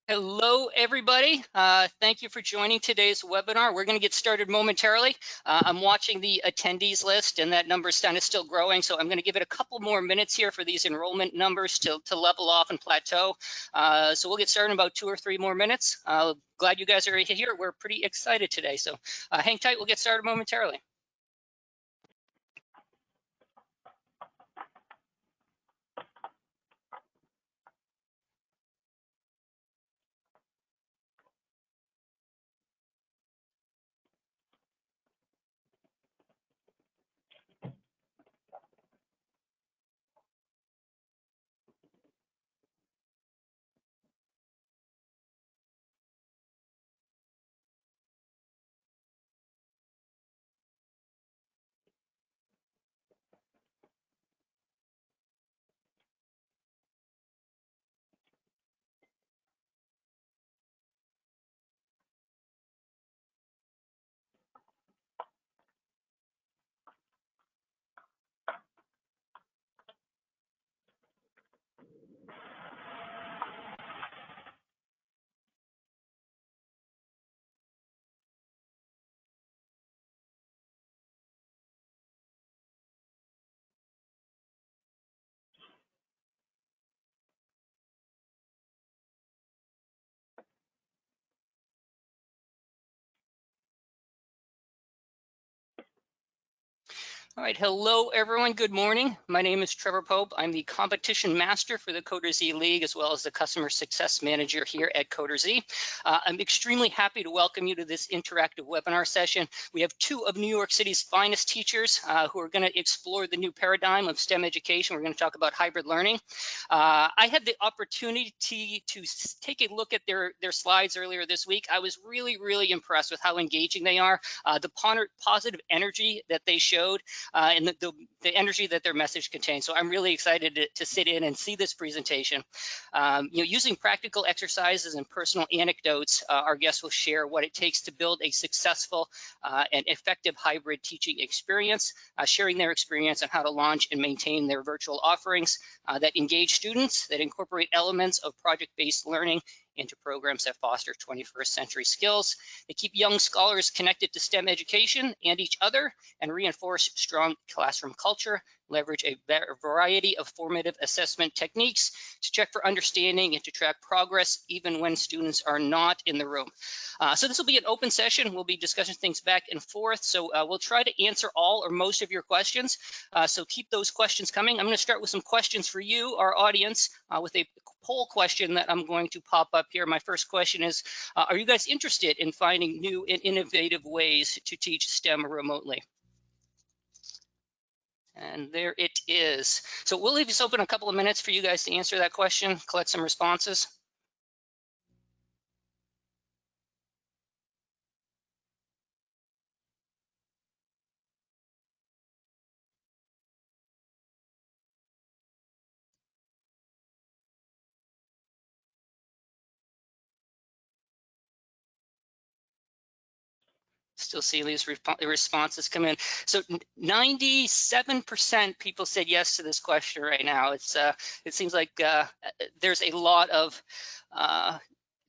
Hello, everybody. Thank you for joining today's webinar. We're going to get started momentarily. I'm watching the attendees list, and that number is kind of still growing, so I'm going to give it a couple more minutes here for these enrollment numbers to level off and plateau. So we'll get started in about 2 or 3 more minutes. Glad you guys are here. We're pretty excited today, so hang tight. We'll get started momentarily. All right, hello everyone, good morning. My name is Trevor Pope. I'm the competition master for the CoderZ League, as well as the customer success manager here at CoderZ. I'm extremely happy to welcome you to this interactive webinar session. We have 2 of New York City's finest teachers who are going to explore the new paradigm of STEM education. We're going to talk about hybrid learning. I had the opportunity to take a look at their slides earlier this week. I was really impressed with how engaging they are, the positive energy that they showed, and the energy that their message contains. So I'm really excited to sit in and see this presentation. Using practical exercises and personal anecdotes, our guests will share what it takes to build a successful and effective hybrid teaching experience, sharing their experience on how to launch and maintain their virtual offerings that engage students, that incorporate elements of project-based learning into programs that foster 21st century skills. They keep young scholars connected to STEM education and each other, and reinforce strong classroom culture, leverage a variety of formative assessment techniques to check for understanding and to track progress even when students are not in the room. So this will be an open session. We'll be discussing things back and forth. So we'll try to answer all or most of your questions. So keep those questions coming. I'm going to start with some questions for you, our audience, with a poll question that I'm going to pop up here. My first question is, are you guys interested in finding new and innovative ways to teach STEM remotely? And there it is. So we'll leave this open a couple of minutes for you guys to answer that question, collect some responses. Still see these responses come in. So 97% people said yes to this question right now. It seems like there's a lot of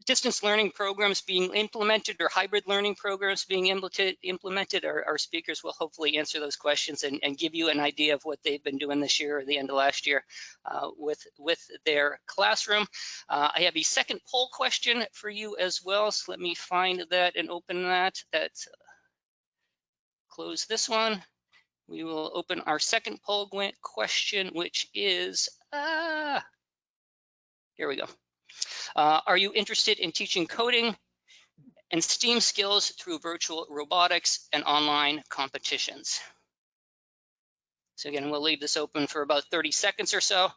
distance learning programs being implemented, or hybrid learning programs being implemented. Our speakers will hopefully answer those questions and give you an idea of what they've been doing this year or the end of last year with their classroom. I have a second poll question for you as well, so let me find that and open that. Close this one. We will open our second poll question, which is, here we go. Are you interested in teaching coding and STEAM skills through virtual robotics and online competitions? So again, we'll leave this open for about 30 seconds or so.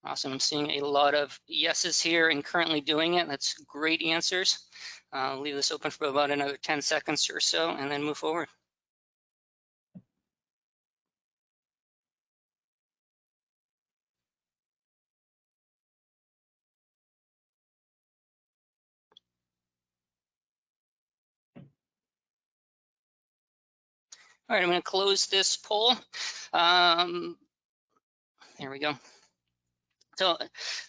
Awesome, I'm seeing a lot of yeses here and currently doing it. That's great answers. I'll leave this open for about another 10 seconds or so and then move forward. All right, I'm going to close this poll. There we go. So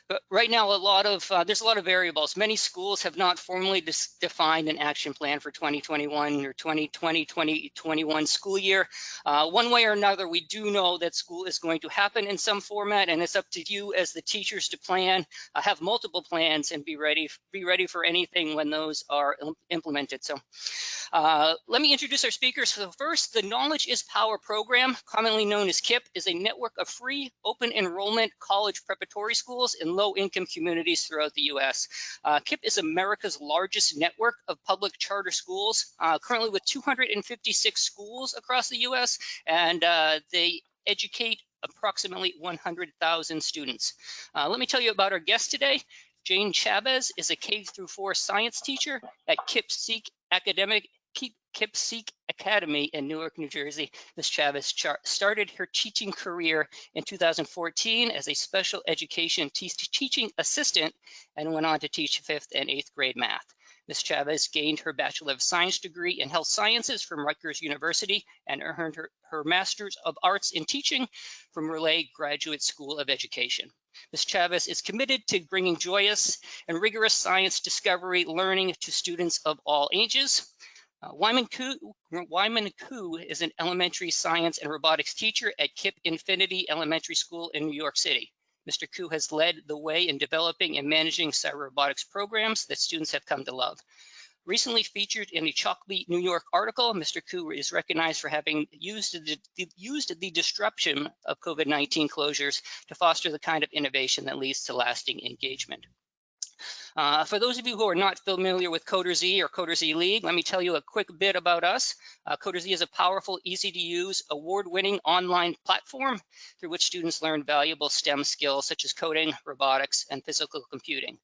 but right now, there's a lot of variables. Many schools have not formally defined an action plan for 2021 or 2020-2021 school year. One way or another, we do know that school is going to happen in some format, and it's up to you as the teachers to plan, have multiple plans, and be ready for anything when those are implemented. So let me introduce our speakers. So first, the Knowledge is Power program, commonly known as KIPP, is a network of free open enrollment college preparatory schools in low-income communities throughout the U.S. KIPP is America's largest network of public charter schools, currently with 256 schools across the U.S., and they educate approximately 100,000 students. Let me tell you about our guest today. Jane Chavez is a K-4 science teacher at KIPP Seek Academy in Newark, New Jersey. Ms. Chavez started her teaching career in 2014 as a special education teaching assistant and went on to teach 5th and 8th grade math. Ms. Chavez gained her Bachelor of Science degree in Health Sciences from Rutgers University and earned her Master's of Arts in Teaching from Relay Graduate School of Education. Ms. Chavez is committed to bringing joyous and rigorous science discovery learning to students of all ages. Wyman Koo is an elementary science and robotics teacher at KIPP Infinity Elementary School in New York City. Mr. Koo has led the way in developing and managing cyber robotics programs that students have come to love. Recently featured in a Chalkbeat New York article, Mr. Koo is recognized for having used the disruption of COVID-19 closures to foster the kind of innovation that leads to lasting engagement. For those of you who are not familiar with CoderZ or CoderZ League, let me tell you a quick bit about us. CoderZ is a powerful, easy-to-use, award-winning online platform through which students learn valuable STEM skills such as coding, robotics, and physical computing.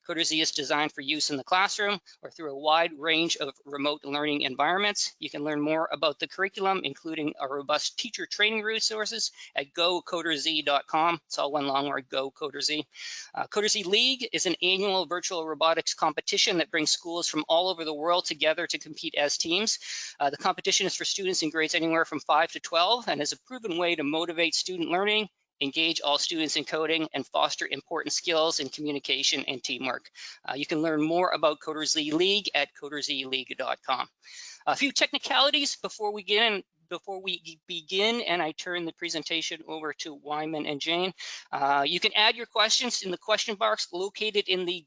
CoderZ is designed for use in the classroom or through a wide range of remote learning environments. You can learn more about the curriculum, including our robust teacher training resources at gocoderz.com. It's all one long word, GoCoderZ. CoderZ League is an annual virtual robotics competition that brings schools from all over the world together to compete as teams. The competition is for students in grades anywhere from 5 to 12 and is a proven way to motivate student learning, engage all students in coding, and foster important skills in communication and teamwork. You can learn more about CoderZ League at coderzleague.com. A few technicalities before we begin, and I turn the presentation over to Wyman and Jane. You can add your questions in the question box located into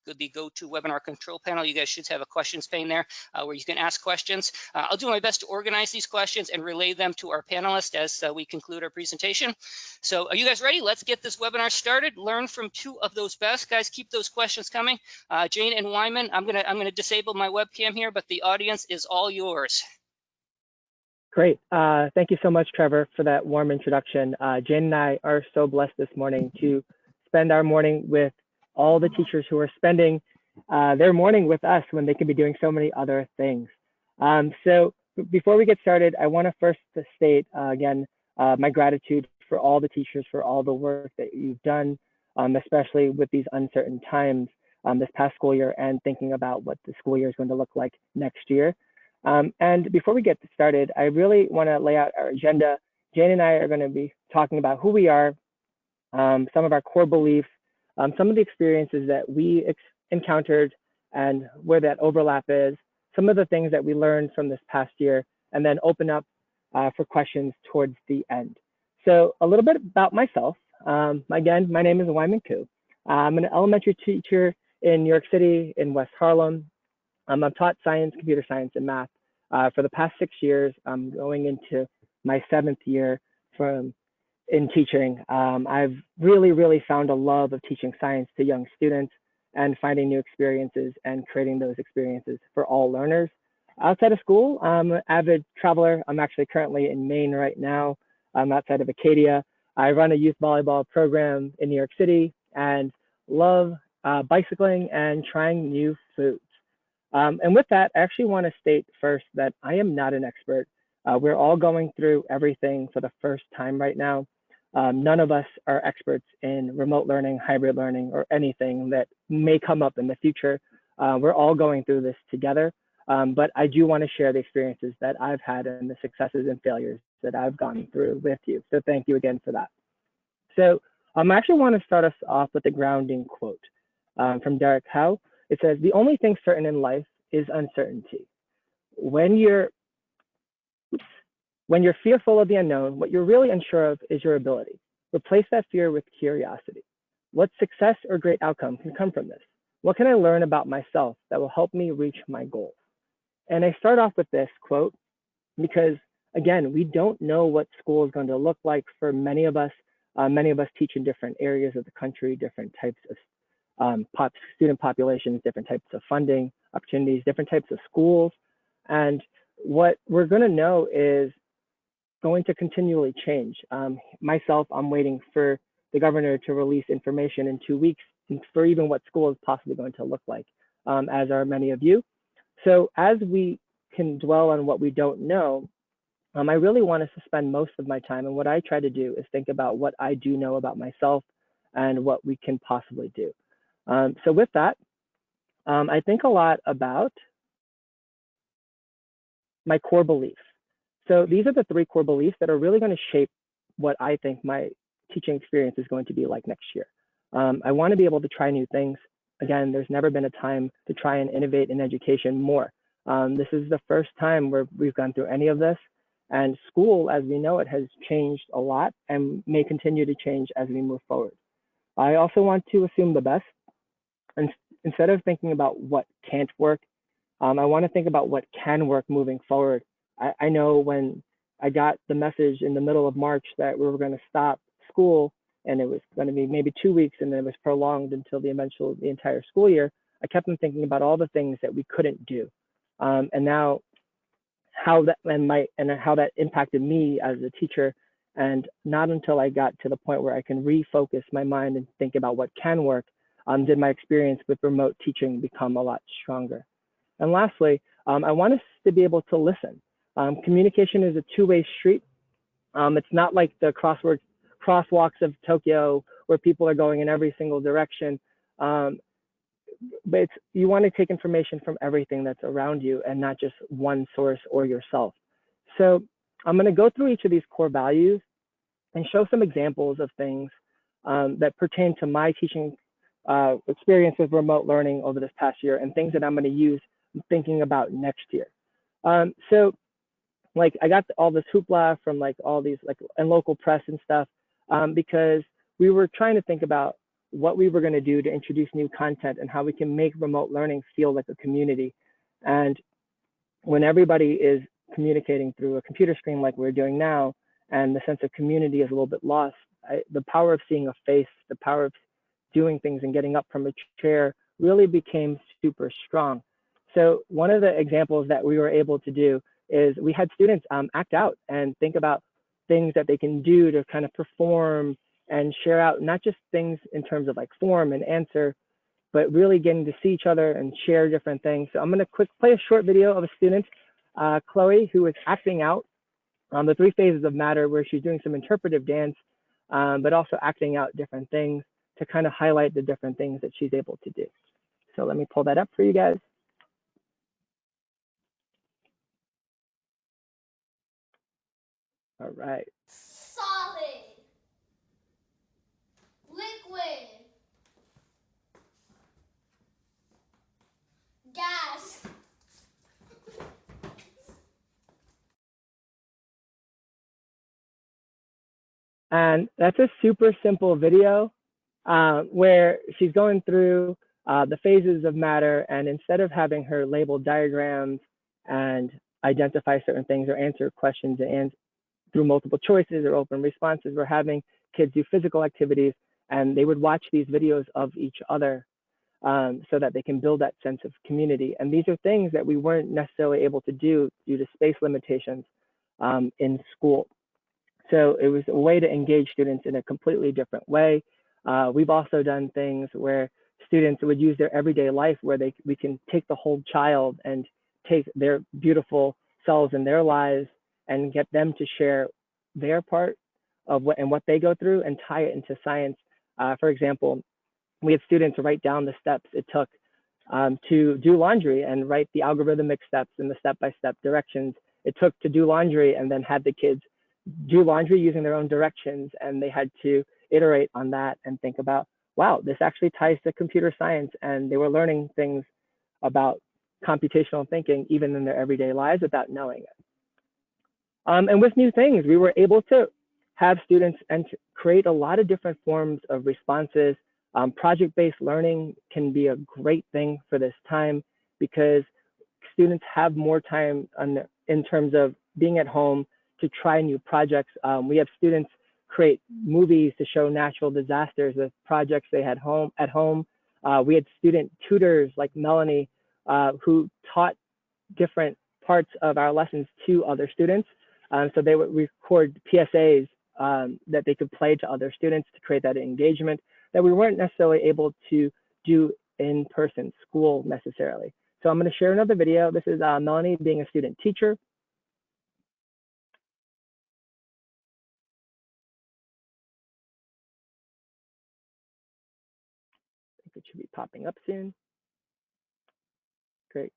the GoToWebinar control panel. You guys should have a questions pane there where you can ask questions. I'll do my best to organize these questions and relay them to our panelists as we conclude our presentation. So are you guys ready? Let's get this webinar started. Learn from two of those best. Guys, keep those questions coming. Jane and Wyman, I'm gonna disable my webcam here, but the audience is all yours. Great. Thank you so much, Trevor, for that warm introduction. Jane and I are so blessed this morning to spend our morning with all the teachers who are spending their morning with us when they could be doing so many other things. So before we get started, I want to first state again my gratitude for all the teachers for all the work that you've done, especially with these uncertain times this past school year and thinking about what the school year is going to look like next year. And before we get started, I really want to lay out our agenda. Jane and I are going to be talking about who we are, some of our core beliefs, some of the experiences that we encountered and where that overlap is, some of the things that we learned from this past year, and then open up for questions towards the end. So a little bit about myself. Again, my name is Wyman Koo. I'm an elementary teacher in New York City, in West Harlem. I've taught science, computer science, and math for the past 6 years. I'm going into my 7th year in teaching. I've really found a love of teaching science to young students and finding new experiences and creating those experiences for all learners. Outside of school, I'm an avid traveler. I'm actually currently in Maine right now. I'm outside of Acadia. I run a youth volleyball program in New York City and love bicycling and trying new foods. And with that, I actually want to state first that I am not an expert. We're all going through everything for the first time right now. None of us are experts in remote learning, hybrid learning, or anything that may come up in the future. We're all going through this together. But I do want to share the experiences that I've had and the successes and failures that I've gone through with you. So thank you again for that. So I actually want to start us off with a grounding quote from Derek Howe. It says, "The only thing certain in life is uncertainty. When you're fearful of the unknown, what you're really unsure of is your ability. Replace that fear with curiosity. What success or great outcome can come from this? What can I learn about myself that will help me reach my goals?" And I start off with this quote because, again, we don't know what school is going to look like for many of us. Many of us teach in different areas of the country, different types of student populations, different types of funding opportunities, different types of schools. And what we're going to know is going to continually change. Myself, I'm waiting for the governor to release information in 2 weeks for even what school is possibly going to look like, as are many of you. So as we can dwell on what we don't know, I really want us to spend most of my time, and what I try to do is think about what I do know about myself and what we can possibly do. So with that, I think a lot about my core beliefs. So these are the 3 core beliefs that are really going to shape what I think my teaching experience is going to be like next year. I want to be able to try new things. Again, there's never been a time to try and innovate in education more. This is the first time where we've gone through any of this. And school, as we know it, has changed a lot and may continue to change as we move forward. I also want to assume the best. And instead of thinking about what can't work, I want to think about what can work moving forward. I know when I got the message in the middle of March that we were going to stop school, and it was going to be maybe 2 weeks, and then it was prolonged until the entire school year, I kept on thinking about all the things that we couldn't do. And now how that impacted me as a teacher. And not until I got to the point where I can refocus my mind and think about what can work, did my experience with remote teaching become a lot stronger. And lastly, I want us to be able to listen. Communication is a two-way street. It's not like the crosswalks of Tokyo where people are going in every single direction. But you want to take information from everything that's around you and not just one source or yourself. So I'm going to go through each of these core values and show some examples of things that pertain to my teaching experience with remote learning over this past year and things that I'm going to use thinking about next year. So like I got all this hoopla from like all these and local press and stuff because we were trying to think about what we were going to do to introduce new content and how we can make remote learning feel like a community. And when everybody is communicating through a computer screen like we're doing now, and the sense of community is a little bit lost, the power of seeing a face, the power of doing things and getting up from a chair really became super strong. So one of the examples that we were able to do is we had students act out and think about things that they can do to kind of perform and share out, not just things in terms of like form and answer, but really getting to see each other and share different things. So I'm going to play a short video of a student, Chloe, who is acting out the 3 phases of matter, where she's doing some interpretive dance, but also acting out different things to kind of highlight the different things that she's able to do. So let me pull that up for you guys. All right. Solid. Liquid. Gas. And that's a super simple video where she's going through the phases of matter, and instead of having her label diagrams and identify certain things or answer questions and through multiple choices or open responses, we're having kids do physical activities, and they would watch these videos of each other so that they can build that sense of community. And these are things that we weren't necessarily able to do due to space limitations in school. So it was a way to engage students in a completely different way. We've also done things where students would use their everyday life where we can take the whole child and take their beautiful selves in their lives and get them to share their part of what they go through and tie it into science. For example, we had students write down the steps it took to do laundry and write the algorithmic steps and the step-by-step directions it took to do laundry, and then had the kids do laundry using their own directions, and they had to iterate on that and think about, wow, this actually ties to computer science, and they were learning things about computational thinking even in their everyday lives without knowing it. And with new things, we were able to have students and create a lot of different forms of responses. Project-based learning can be a great thing for this time because students have more time in terms of being at home to try new projects. We have students create movies to show natural disasters with projects they had at home. We had student tutors like Melanie who taught different parts of our lessons to other students. So they would record PSAs that they could play to other students to create that engagement that we weren't necessarily able to do in person school necessarily. So I'm going to share another video. This is Melanie being a student teacher. I think it should be popping up soon. Great.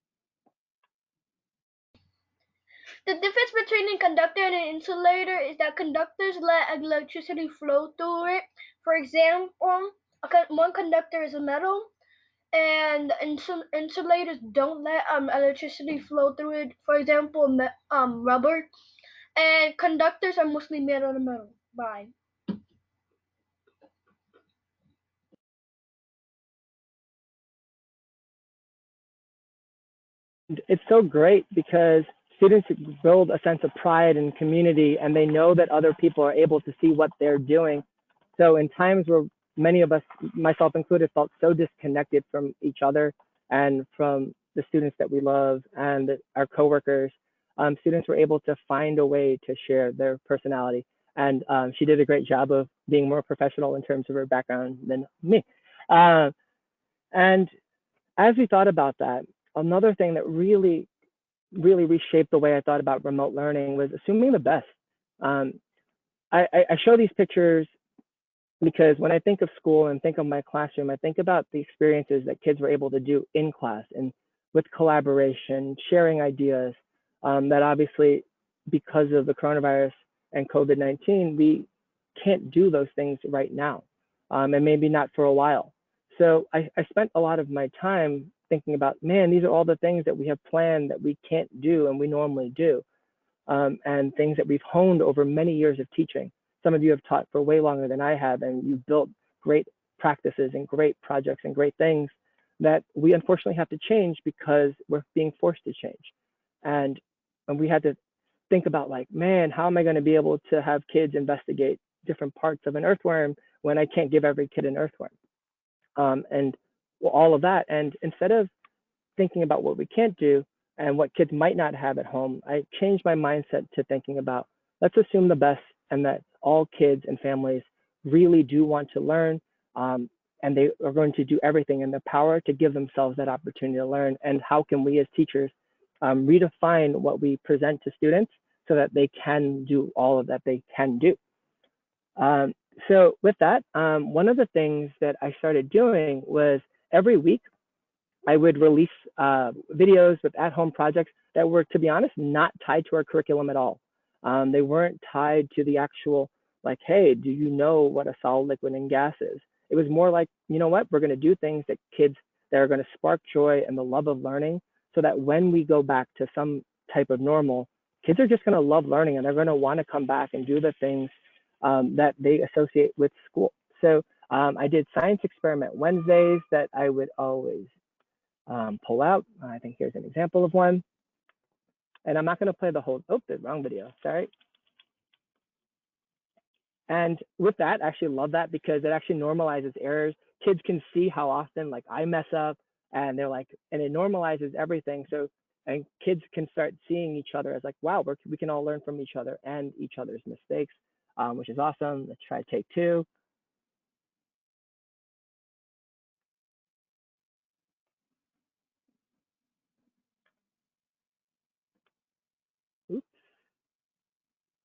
The difference between a conductor and an insulator is that conductors let electricity flow through it. For example, one conductor is a metal, and insulators don't let electricity flow through it. For example, rubber. And conductors are mostly made out of metal. Bye. It's so great because students build a sense of pride and community, and they know that other people are able to see what they're doing. So in times where many of us, myself included, felt so disconnected from each other and from the students that we love and our coworkers, students were able to find a way to share their personality. And she did a great job of being more professional in terms of her background than me. And as we thought about that, another thing that really reshaped the way I thought about remote learning was assuming the best. I show these pictures because when I think of school and think of my classroom, I think about the experiences that kids were able to do in class and with collaboration, sharing ideas, that obviously because of the coronavirus and COVID-19, we can't do those things right now, and maybe not for a while. So I spent a lot of my time thinking about, man, these are all the things that we have planned that we can't do and we normally do, and things that we've honed over many years of teaching. Some of you have taught for way longer than I have, and you've built great practices and great projects and great things that we unfortunately have to change because we're being forced to change. And we had to think about like, man, how am I going to be able to have kids investigate different parts of an earthworm when I can't give every kid an earthworm? And all of that. And instead of thinking about what we can't do and what kids might not have at home, I changed my mindset to thinking about, let's assume the best and that all kids and families really do want to learn, and they are going to do everything in their power to give themselves that opportunity to learn. And how can we as teachers redefine what we present to students so that they can do all of that they can do. So with that, one of the things that I started doing was every week I would release videos with at-home projects that were, to be honest, not tied to our curriculum at all. They weren't tied to the actual, like, hey, do you know what a solid, liquid, and gas is? It was more like, you know what, we're going to do things that kids that are going to spark joy and the love of learning so that when we go back to some type of normal, kids are just going to love learning and they're going to want to come back and do the things that they associate with school. So I did science experiment Wednesdays that I would always pull out. I think here's an example of one. And I'm not going to play the whole, oh, the wrong video, sorry. And with that, I actually love that because it actually normalizes errors. Kids can see how often like I mess up and they're like, and it normalizes everything. So, and kids can start seeing each other as like, wow, we can all learn from each other and each other's mistakes, which is awesome. Let's try take two.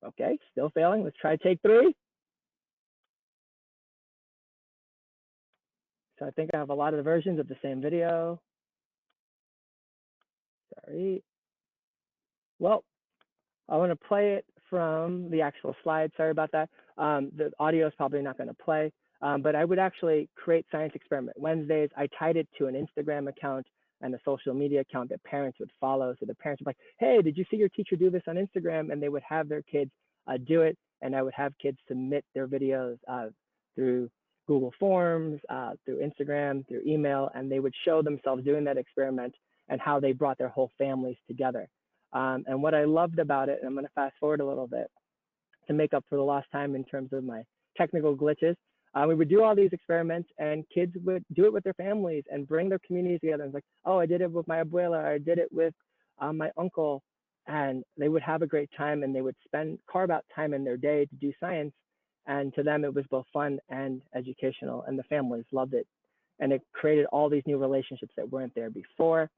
Okay, still failing. Let's try take 3. So I think I have a lot of the versions of the same video. Sorry. Well, I want to play it from the actual slide. Sorry about that. The audio is probably not going to play, but I would actually create science experiment Wednesdays. I tied it to an Instagram account and a social media account that parents would follow. So the parents would be like, hey, did you see your teacher do this on Instagram? And they would have their kids do it. And I would have kids submit their videos through Google Forms, through Instagram, through email, and they would show themselves doing that experiment and how they brought their whole families together. And what I loved about it, and I'm going to fast forward a little bit to make up for the lost time in terms of my technical glitches, we would do all these experiments and kids would do it with their families and bring their communities together. It's like, oh, I did it with my abuela, I did it with my uncle, and they would have a great time and they would carve out time in their day to do science. And to them, it was both fun and educational, and the families loved it. And it created all these new relationships that weren't there before.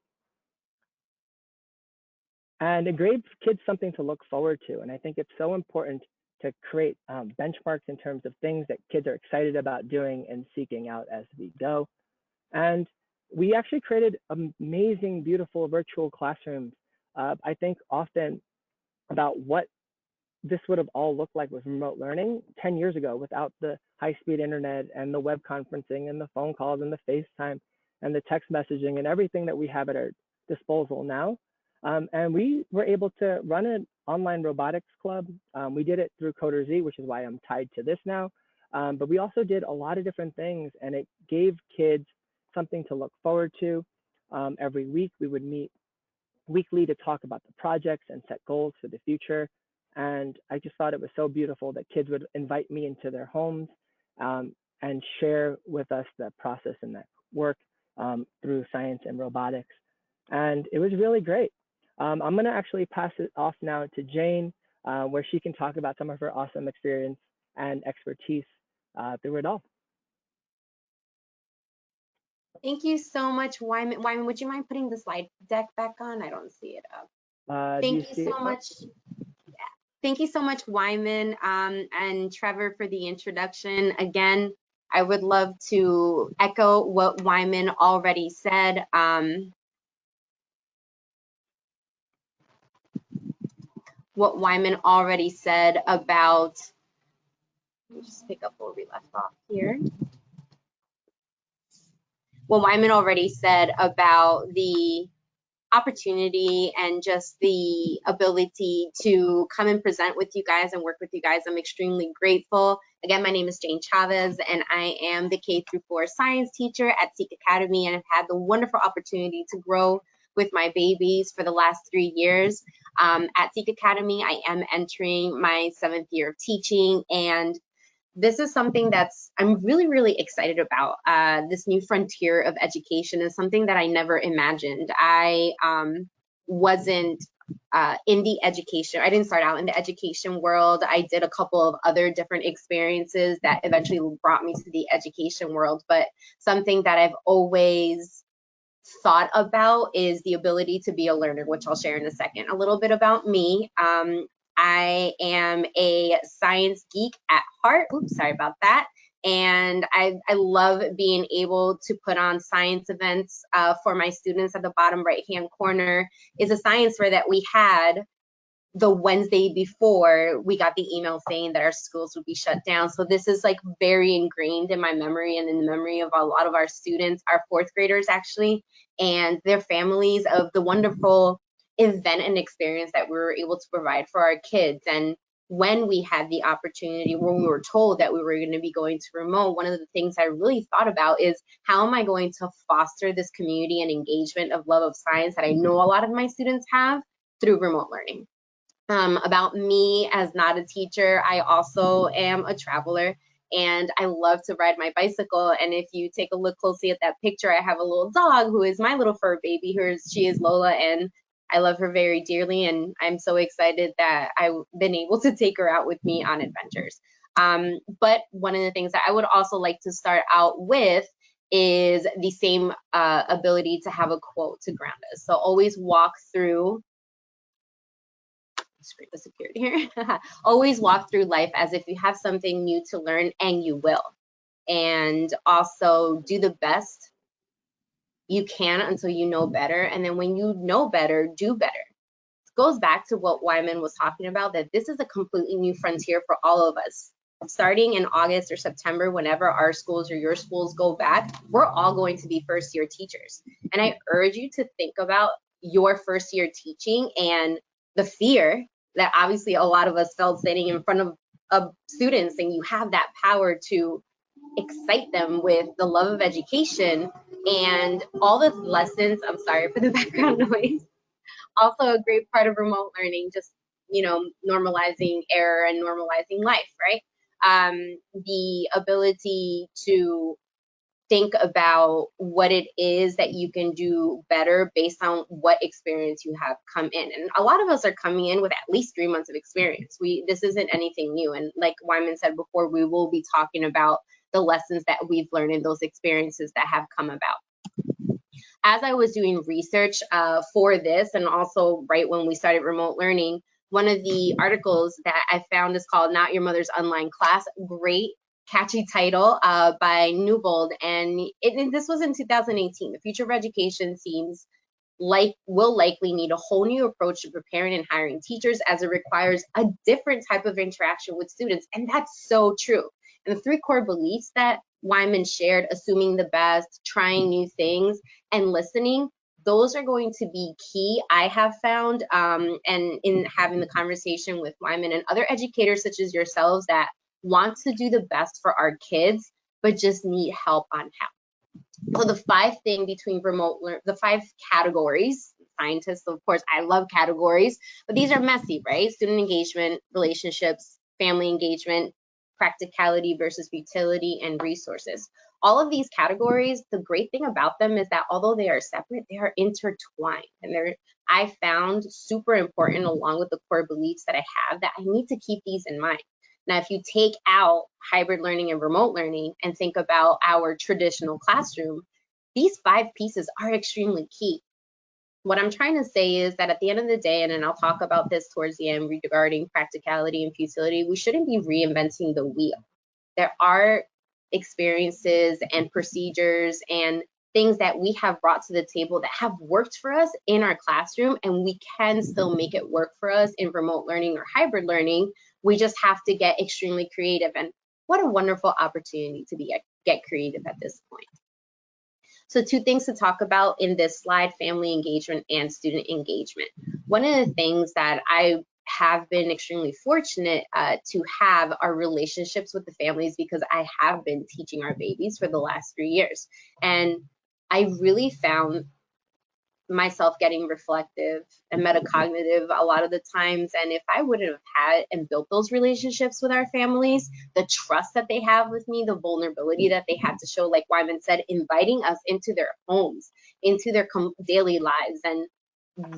And it gave kids something to look forward to. And I think it's so important to create benchmarks in terms of things that kids are excited about doing and seeking out as we go. And we actually created amazing, beautiful virtual classrooms. I think often about what this would have all looked like with remote learning 10 years ago without the high-speed internet and the web conferencing and the phone calls and the FaceTime and the text messaging and everything that we have at our disposal now. And we were able to run an online robotics club. We did it through CoderZ, which is why I'm tied to this now. But we also did a lot of different things, and it gave kids something to look forward to. Every week, we would meet weekly to talk about the projects and set goals for the future. And I just thought it was so beautiful that kids would invite me into their homes and share with us the process and that work through science and robotics. And it was really great. I'm going to actually pass it off now to Jane, where she can talk about some of her awesome experience and expertise through it all. Thank you so much, Wyman. Wyman, would you mind putting the slide deck back on? I don't see it up. Thank you so much. Thank you so much, Wyman and Trevor, for the introduction. Again, I would love to echo what Wyman already said. What Wyman already said about, let me just pick up where we left off here. What Wyman already said about the opportunity and just the ability to come and present with you guys and work with you guys. I'm extremely grateful. Again, my name is Jane Chavez, and I am the K-4 science teacher at Seek Academy, and I've had the wonderful opportunity to grow with my babies for the last 3 years. At Seek Academy, I am entering my 7th year of teaching, and this is something that's I'm really, really excited about. This new frontier of education is something that I never imagined. I wasn't in the education. I didn't start out in the education world. I did a couple of other different experiences that eventually brought me to the education world. But something that I've always thought about is the ability to be a learner, which I'll share in a second. A little bit about me. I am a science geek at heart. Oops, sorry about that. And I love being able to put on science events for my students. At the bottom right-hand corner is a science fair that we had the Wednesday before we got the email saying that our schools would be shut down. So this is like very ingrained in my memory and in the memory of a lot of our students, our 4th graders actually, and their families, of the wonderful event and experience that we were able to provide for our kids. And when we had the opportunity, when we were told that we were going to be going to remote, one of the things I really thought about is, how am I going to foster this community and engagement of love of science that I know a lot of my students have through remote learning? About me as not a teacher, I also am a traveler, and I love to ride my bicycle. And if you take a look closely at that picture, I have a little dog who is my little fur baby. She is Lola, and I love her very dearly, and I'm so excited that I've been able to take her out with me on adventures. But one of the things that I would also like to start out with is the same ability to have a quote to ground us. So always walk through screen disappeared here. Always walk through life as if you have something new to learn, and you will. And also do the best you can until you know better. And then when you know better, do better. It goes back to what Wyman was talking about, that this is a completely new frontier for all of us. Starting in August or September, whenever our schools or your schools go back, we're all going to be first year teachers. And I urge you to think about your first year teaching and the fear that obviously a lot of us felt sitting in front of students, and you have that power to excite them with the love of education and all the lessons. I'm sorry for the background noise. Also a great part of remote learning, just, you know, normalizing error and normalizing life, right? The ability to think about what it is that you can do better based on what experience you have come in. And a lot of us are coming in with at least 3 months of experience. This isn't anything new. And like Wyman said before, we will be talking about the lessons that we've learned in those experiences that have come about. As I was doing research for this, and also right when we started remote learning, one of the articles that I found is called Not Your Mother's Online Class. Great, catchy title by Newbold. And this was in 2018. The future of education seems like will likely need a whole new approach to preparing and hiring teachers, as it requires a different type of interaction with students. And that's so true. And the 3 core beliefs that Wyman shared, assuming the best, trying new things, and listening, those are going to be key, I have found, and in having the conversation with Wyman and other educators such as yourselves that want to do the best for our kids, but just need help on how. So the 5 categories, scientists, of course, I love categories, but these are messy, right? Student engagement, relationships, family engagement, practicality versus utility, and resources. All of these categories, the great thing about them is that although they are separate, they are intertwined, and I found super important, along with the core beliefs that I have, that I need to keep these in mind. Now, if you take out hybrid learning and remote learning and think about our traditional classroom, these 5 pieces are extremely key. What I'm trying to say is that at the end of the day, and then I'll talk about this towards the end regarding practicality and futility, we shouldn't be reinventing the wheel. There are experiences and procedures and things that we have brought to the table that have worked for us in our classroom, and we can still make it work for us in remote learning or hybrid learning. We just have to get extremely creative, and what a wonderful opportunity to get creative at this point. So 2 things to talk about in this slide: family engagement and student engagement. One of the things that I have been extremely fortunate to have are relationships with the families, because I have been teaching our babies for the last 3 years. And I really found myself getting reflective and metacognitive a lot of the times. And if I wouldn't have had and built those relationships with our families, the trust that they have with me, the vulnerability that they had to show, like Wyman said, inviting us into their homes, into their daily lives, and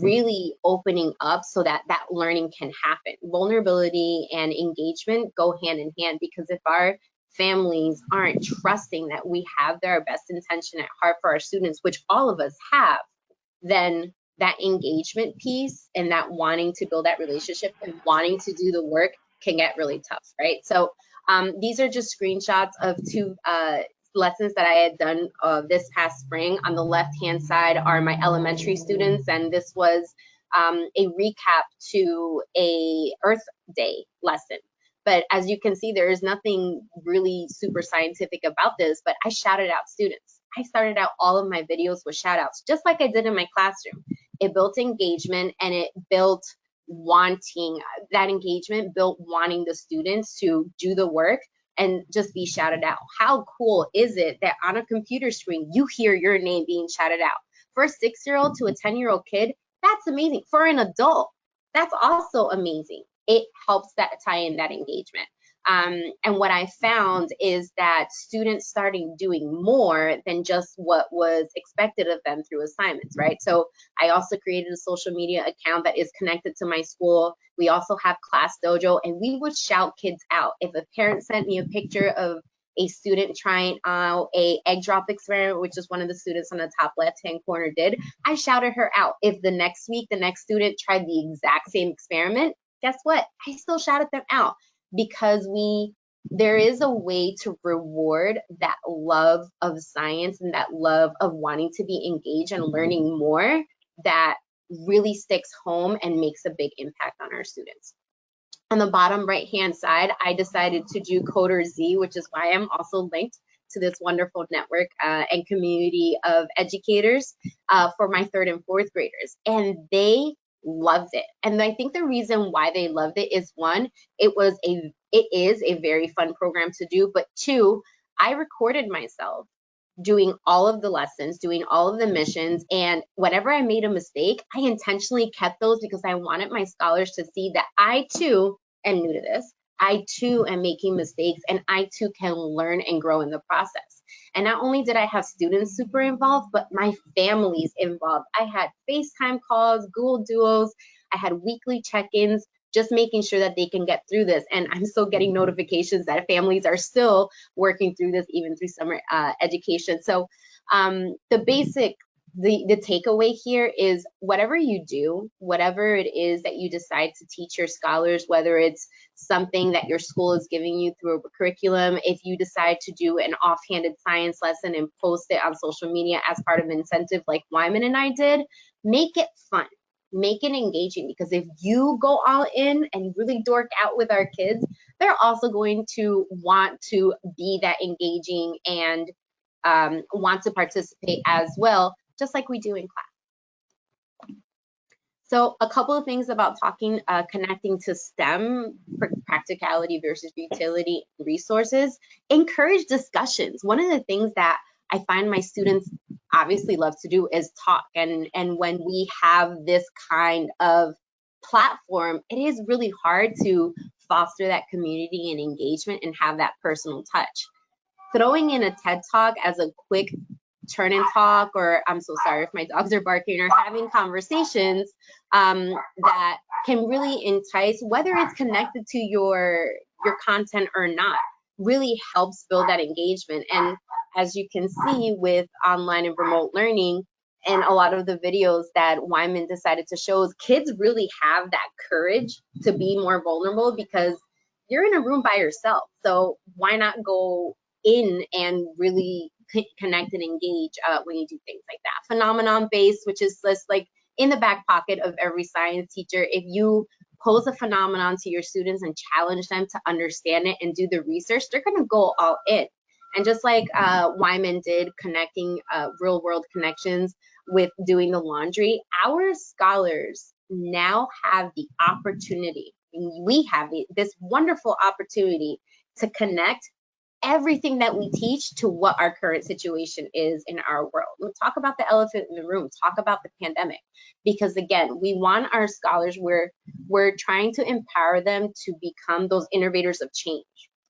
really opening up so that that learning can happen. Vulnerability and engagement go hand in hand, because if our families aren't trusting that we have their best intention at heart for our students, which all of us have, then that engagement piece and that wanting to build that relationship and wanting to do the work can get really tough, right? So these are just screenshots of 2 lessons that I had done this past spring. On the left-hand side are my elementary students, and this was a recap to a Earth Day lesson. But as you can see, there is nothing really super scientific about this, but I shouted out students. I started out all of my videos with shout outs, just like I did in my classroom. It built engagement, and it built wanting, that engagement built wanting the students to do the work and just be shouted out. How cool is it that on a computer screen, you hear your name being shouted out? For a 6-year-old to a 10-year-old kid, that's amazing. For an adult, that's also amazing. It helps that tie in that engagement. And what I found is that students starting doing more than just what was expected of them through assignments, right? So I also created a social media account that is connected to my school. We also have Class Dojo, and we would shout kids out. If a parent sent me a picture of a student trying out a egg drop experiment, which is one of the students on the top left-hand corner did, I shouted her out. If the next week, the next student tried the exact same experiment, guess what? I still shouted them out because there is a way to reward that love of science and that love of wanting to be engaged and learning more that really sticks home and makes a big impact on our students. On the bottom right-hand side, I decided to do CoderZ, which is why I'm also linked to this wonderful network and community of educators for my 3rd and 4th graders. And they loved it. And I think the reason why they loved it is, one, it is a very fun program to do, but 2, I recorded myself doing all of the lessons, doing all of the missions, and whenever I made a mistake, I intentionally kept those because I wanted my scholars to see that I too am new to this. I too am making mistakes, and I too can learn and grow in the process. And not only did I have students super involved, but my family's involved. I had FaceTime calls, Google Duos, I had weekly check-ins, just making sure that they can get through this. And I'm still getting notifications that families are still working through this, even through summer education. So the takeaway here is whatever you do, whatever it is that you decide to teach your scholars, whether it's something that your school is giving you through a curriculum, if you decide to do an offhanded science lesson and post it on social media as part of an incentive like Wyman and I did, make it fun. Make it engaging, because if you go all in and really dork out with our kids, they're also going to want to be that engaging and want to participate as well, just like we do in class. So a couple of things about connecting to STEM, practicality versus utility resources. Encourage discussions. One of the things that I find my students obviously love to do is talk. And when we have this kind of platform, it is really hard to foster that community and engagement and have that personal touch. Throwing in a TED Talk as a quick turn and talk, or I'm so sorry if my dogs are barking, or having conversations that can really entice, whether it's connected to your content or not, really helps build that engagement. And as you can see with online and remote learning, and a lot of the videos that Wyman decided to show, is kids really have that courage to be more vulnerable because you're in a room by yourself. So why not go in and really connect and engage when you do things like that? Phenomenon based, which is just like in the back pocket of every science teacher. If you pose a phenomenon to your students and challenge them to understand it and do the research, they're going to go all in. And just like Wyman did, connecting real world connections with doing the laundry, our scholars now have the opportunity, we have this wonderful opportunity to connect everything that we teach to what our current situation is in our world. We'll talk about the elephant in the room, talk about the pandemic, because again, we want our scholars, we're trying to empower them to become those innovators of change.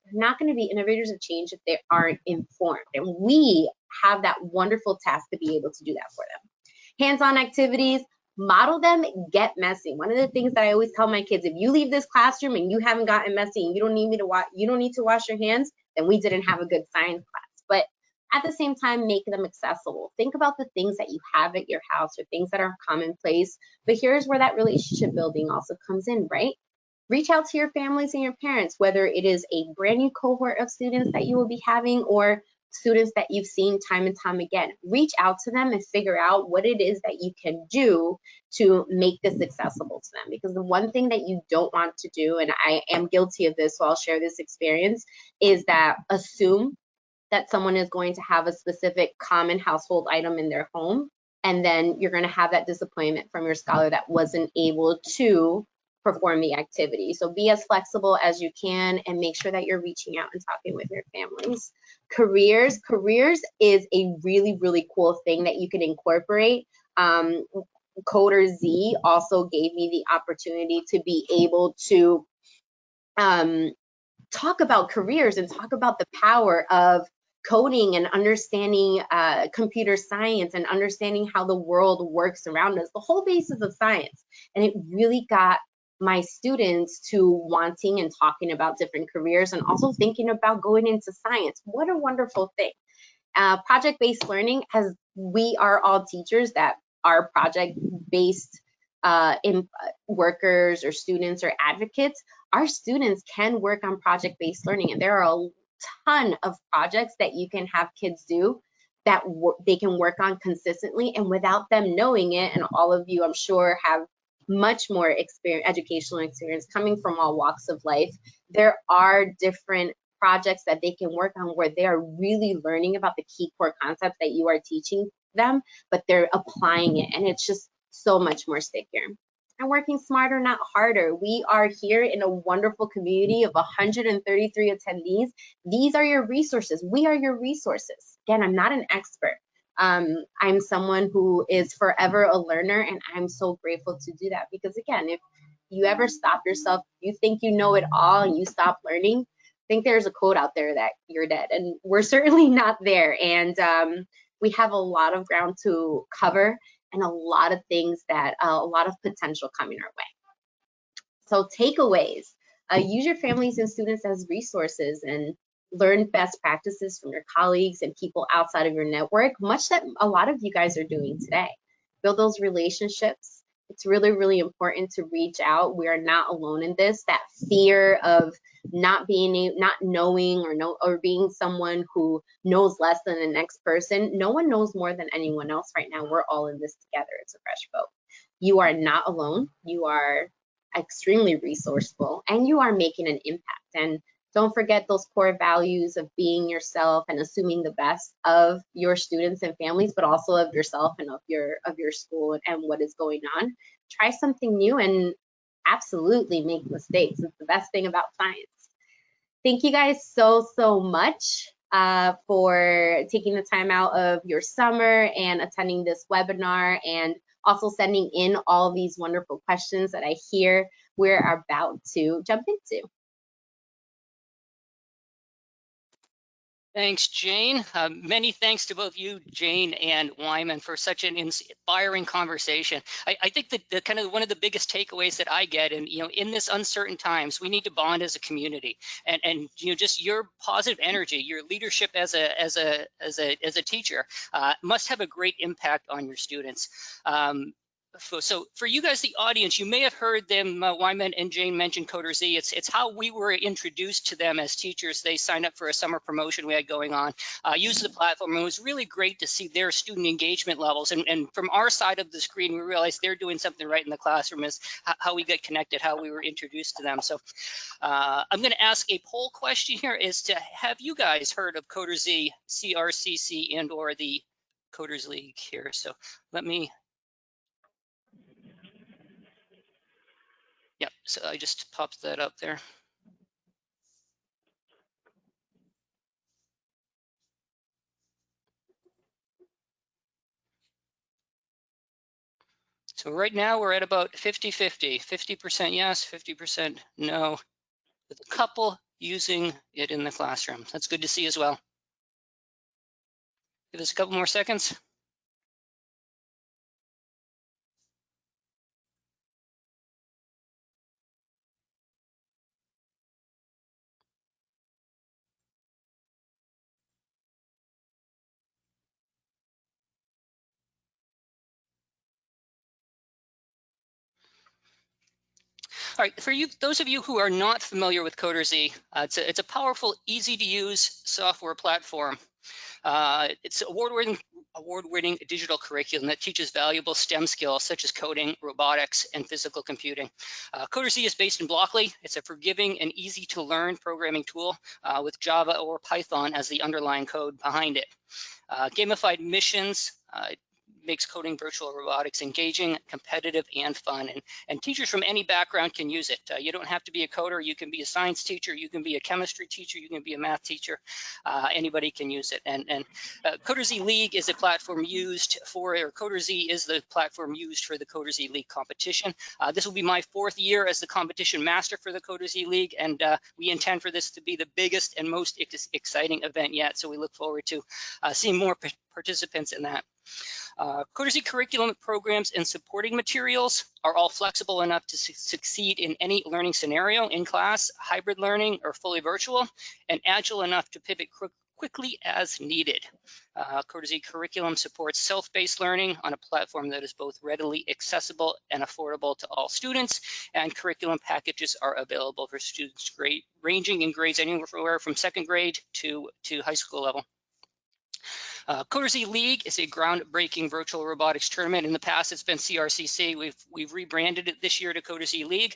They're not going to be innovators of change if they aren't informed. And we have that wonderful task to be able to do that for them. Hands-on activities, model them, get messy. One of the things that I always tell my kids, if you leave this classroom and you haven't gotten messy and you don't need to wash your hands, then we didn't have a good science class. But at the same time, make them accessible. Think about the things that you have at your house or things that are commonplace. But here's where that relationship building also comes in, right? Reach out to your families and your parents, whether it is a brand new cohort of students that you will be having or students that you've seen time and time again. Reach out to them and figure out what it is that you can do to make this accessible to them. Because the one thing that you don't want to do, and I am guilty of this, so I'll share this experience, is that assume that someone is going to have a specific common household item in their home, and then you're going to have that disappointment from your scholar that wasn't able to perform the activity. So be as flexible as you can and make sure that you're reaching out and talking with your families. Careers is a really, really cool thing that you can incorporate. CoderZ also gave me the opportunity to be able to talk about careers and talk about the power of coding and understanding computer science and understanding how the world works around us, the whole basis of science. And it really got my students to wanting and talking about different careers and also thinking about going into science. What a wonderful thing. Project-based learning, as we are all teachers that are project-based workers or students or advocates, our students can work on project-based learning. And there are a ton of projects that you can have kids do that they can work on consistently and without them knowing it. And all of you, I'm sure, have much more educational experience coming from all walks of life. There are different projects that they can work on where they are really learning about the key core concepts that you are teaching them, but they're applying it, and it's just so much more stickier. And working smarter, not harder. We are here in a wonderful community of 133 attendees. These are your resources. We are your resources. Again, I'm not an expert. I'm someone who is forever a learner, and I'm so grateful to do that, because again, if you ever stop yourself, you think you know it all and you stop learning, I think there's a quote out there that you're dead, and we're certainly not there. And we have a lot of ground to cover and a lot of things that, a lot of potential coming our way. So takeaways, use your families and students as resources and learn best practices from your colleagues and people outside of your network, much that a lot of you guys are doing today. Build those relationships. It's really, really important to reach out. We are not alone in this. That fear of not knowing or being someone who knows less than the next person. No one knows more than anyone else right now. We're all in this together. It's a fresh boat. You are not alone. You are extremely resourceful, and you are making an impact. And don't forget those core values of being yourself and assuming the best of your students and families, but also of yourself and of your school and what is going on. Try something new and absolutely make mistakes. It's the best thing about science. Thank you guys so much for taking the time out of your summer and attending this webinar, and also sending in all these wonderful questions that I hear we're about to jump into. Thanks, Jane. Many thanks to both you, Jane and Wyman, for such an inspiring conversation. I think that the kind of one of the biggest takeaways that I get, and in this uncertain times, we need to bond as a community, and just your positive energy, your leadership as a teacher must have a great impact on your students. So for you guys, the audience, you may have heard them, Wyman and Jane mention CoderZ. It's how we were introduced to them as teachers. They signed up for a summer promotion we had going on, used the platform, and it was really great to see their student engagement levels. And from our side of the screen, we realized they're doing something right in the classroom, is how we get connected, how we were introduced to them. So I'm going to ask a poll question here, is to have you guys heard of CoderZ, CRCC, and or the CoderZ League here. So let me. Yep, so I just popped that up there. So right now we're at about 50-50, 50% yes, 50% no, with a couple using it in the classroom. That's good to see as well. Give us a couple more seconds. All right, for you, those of you who are not familiar with CoderZ, it's a powerful, easy to use software platform. It's award-winning digital curriculum that teaches valuable STEM skills such as coding, robotics, and physical computing. CoderZ is based in Blockley. It's a forgiving and easy to learn programming tool with Java or Python as the underlying code behind it. Gamified missions makes coding virtual robotics engaging, competitive, and fun. And teachers from any background can use it. You don't have to be a coder. You can be a science teacher. You can be a chemistry teacher. You can be a math teacher. Anybody can use it. And CoderZ League is a platform used for, or CoderZ is the platform used for the CoderZ League competition. This will be my 4th year as the competition master for the CoderZ League, and we intend for this to be the biggest and most exciting event yet. So we look forward to seeing more participants in that. CoderZ curriculum programs and supporting materials are all flexible enough to succeed in any learning scenario, in class, hybrid learning, or fully virtual, and agile enough to pivot quickly as needed. CoderZ curriculum supports self-paced learning on a platform that is both readily accessible and affordable to all students, and curriculum packages are available for students ranging in grades anywhere from second grade to high school level. CoderZ League is a groundbreaking virtual robotics tournament. In the past, it's been CRCC. We've rebranded it this year to CoderZ League.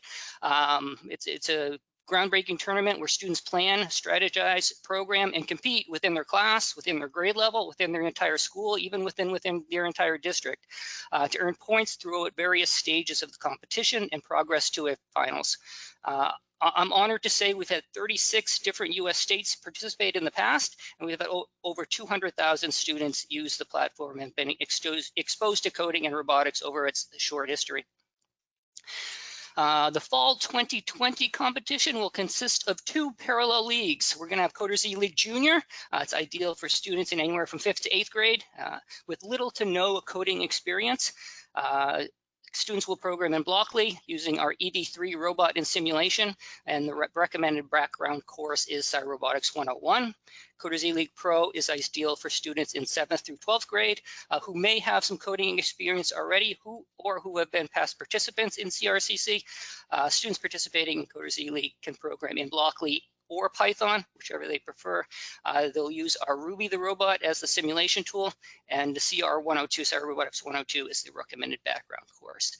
It's a groundbreaking tournament where students plan, strategize, program, and compete within their class, within their grade level, within their entire school, even within their entire district, to earn points throughout various stages of the competition and progress to a finals. I'm honored to say we've had 36 different U.S. states participate in the past, and we've had over 200,000 students use the platform and been exposed to coding and robotics over its short history. The fall 2020 competition will consist of 2 parallel leagues. We're going to have CoderZ League Junior. It's ideal for students in anywhere from 5th to 8th grade with little to no coding experience. Students will program in Blockly using our ED3 robot in simulation, and the recommended background course is Robotics 101. CoderZ League Pro is ideal for students in 7th through 12th grade who may have some coding experience already or who have been past participants in CRCC. Students participating in CoderZ League can program in Blockly or Python, whichever they prefer. They'll use our Ruby the robot as the simulation tool, and the CR102, Robotics 102, is the recommended background course.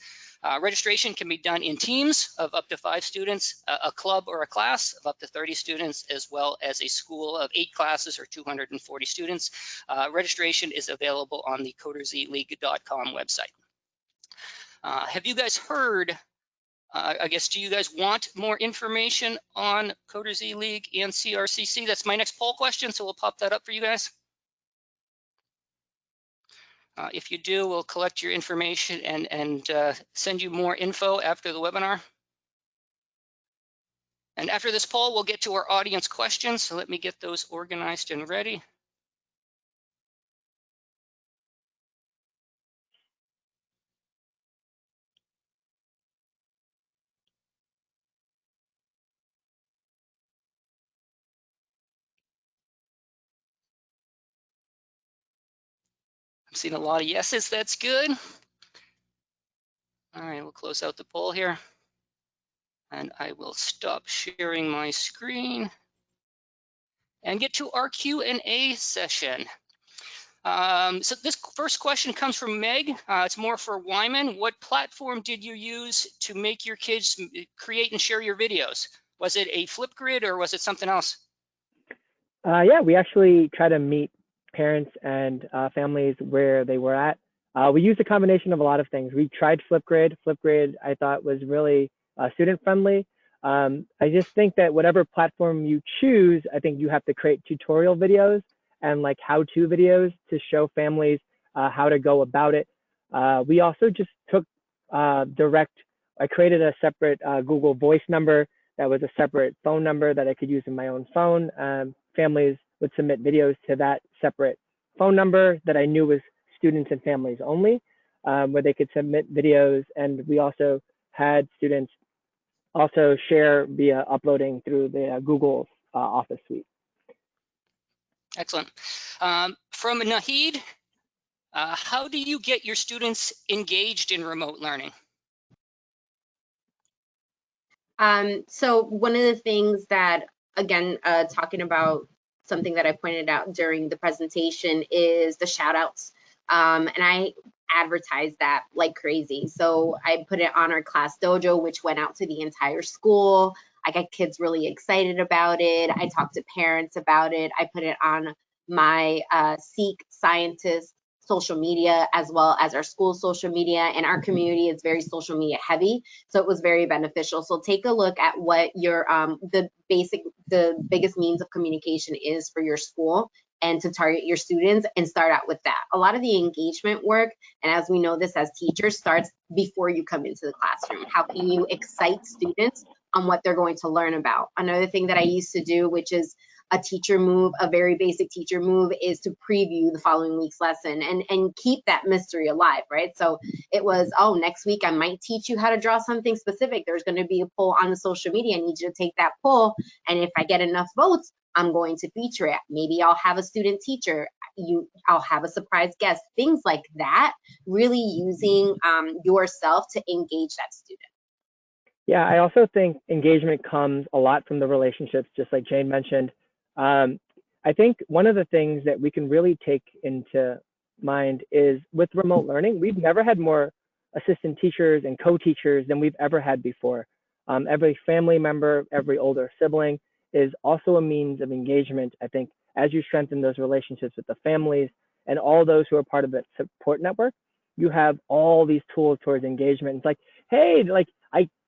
Registration can be done in teams of up to 5 students, a club or a class of up to 30 students, as well as a school of 8 classes or 240 students. Registration is available on the CoderZLeague.com website. Have you guys heard, I guess, do you guys want more information on CoderZ League and CRCC? That's my next poll question, so we'll pop that up for you guys. If you do, we'll collect your information and send you more info after the webinar. And after this poll, we'll get to our audience questions, so let me get those organized and ready. I'm seeing a lot of yeses, that's good. All right, we'll close out the poll here. And I will stop sharing my screen and get to our Q&A session. So this first question comes from Meg. It's more for Wyman. What platform did you use to make your kids create and share your videos? Was it a Flipgrid or was it something else? Yeah, we actually try to meet parents and families where they were at. We used a combination of a lot of things. We tried Flipgrid. Flipgrid, I thought, was really student friendly. I just think that whatever platform you choose, I think you have to create tutorial videos and like how-to videos to show families how to go about it. We also just took I created a separate Google Voice number that was a separate phone number that I could use in my own phone. Families would submit videos to that separate phone number that I knew was students and families only, where they could submit videos. And we also had students also share via uploading through the Google Office suite. Excellent. From Nahid, how do you get your students engaged in remote learning? So one of the things that, again, talking about something that I pointed out during the presentation is the shout outs. And I advertised that like crazy. So I put it on our class dojo, which went out to the entire school. I got kids really excited about it. I talked to parents about it. I put it on my Seek scientist social media as well as our school social media, and our community is very social media heavy, so it was very beneficial. So take a look at what your the biggest means of communication is for your school and to target your students, and start out with that. A lot of the engagement work, and as we know this as teachers, starts before you come into the classroom. How can you excite students on what they're going to learn about? Another thing that I used to do, which is a teacher move, a very basic teacher move, is to preview the following week's lesson and keep that mystery alive, right? So it was, oh, next week I might teach you how to draw something specific. There's going to be a poll on the social media. I need you to take that poll, and if I get enough votes, I'm going to feature it. Maybe I'll have a student teacher. I'll have a surprise guest, things like that, really using yourself to engage that student. Yeah, I also think engagement comes a lot from the relationships, just like Jane mentioned. I think one of the things that we can really take into mind is with remote learning, we've never had more assistant teachers and co-teachers than we've ever had before. Every family member, every older sibling is also a means of engagement. I think as you strengthen those relationships with the families and all those who are part of the support network, you have all these tools towards engagement. It's like, hey, like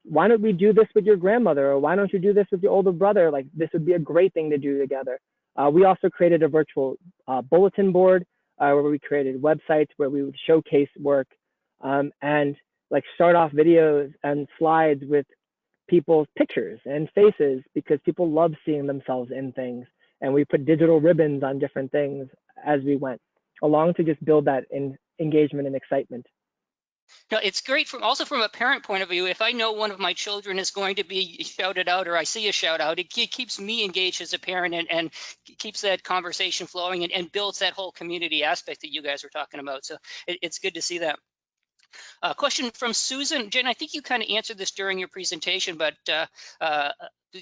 why don't we do this with your grandmother, or why don't you do this with your older brother? Like this would be a great thing to do together. We also created a virtual bulletin board where we created websites where we would showcase work and like start off videos and slides with people's pictures and faces, because people love seeing themselves in things. And we put digital ribbons on different things as we went along to just build that engagement and excitement. No, it's great also from a parent point of view. If I know one of my children is going to be shouted out, or I see a shout out, it keeps me engaged as a parent and keeps that conversation flowing and builds that whole community aspect that you guys were talking about. So it's good to see that. Question from Susan. Jen, I think you kind of answered this during your presentation, but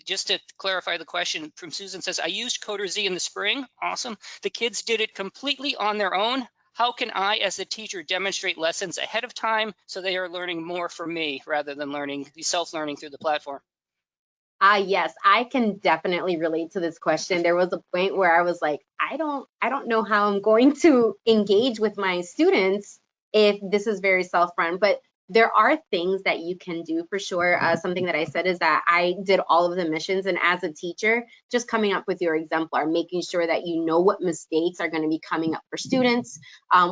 just to clarify the question from Susan says, I used CoderZ in the spring. Awesome. The kids did it completely on their own. How can I, as a teacher, demonstrate lessons ahead of time so they are learning more from me rather than self-learning through the platform? Yes, I can definitely relate to this question. There was a point where I was like, I don't know how I'm going to engage with my students if this is very self-run, but there are things that you can do for sure. Something that I said is that I did all of the missions, and as a teacher, just coming up with your exemplar, making sure that you know what mistakes are going to be coming up for students,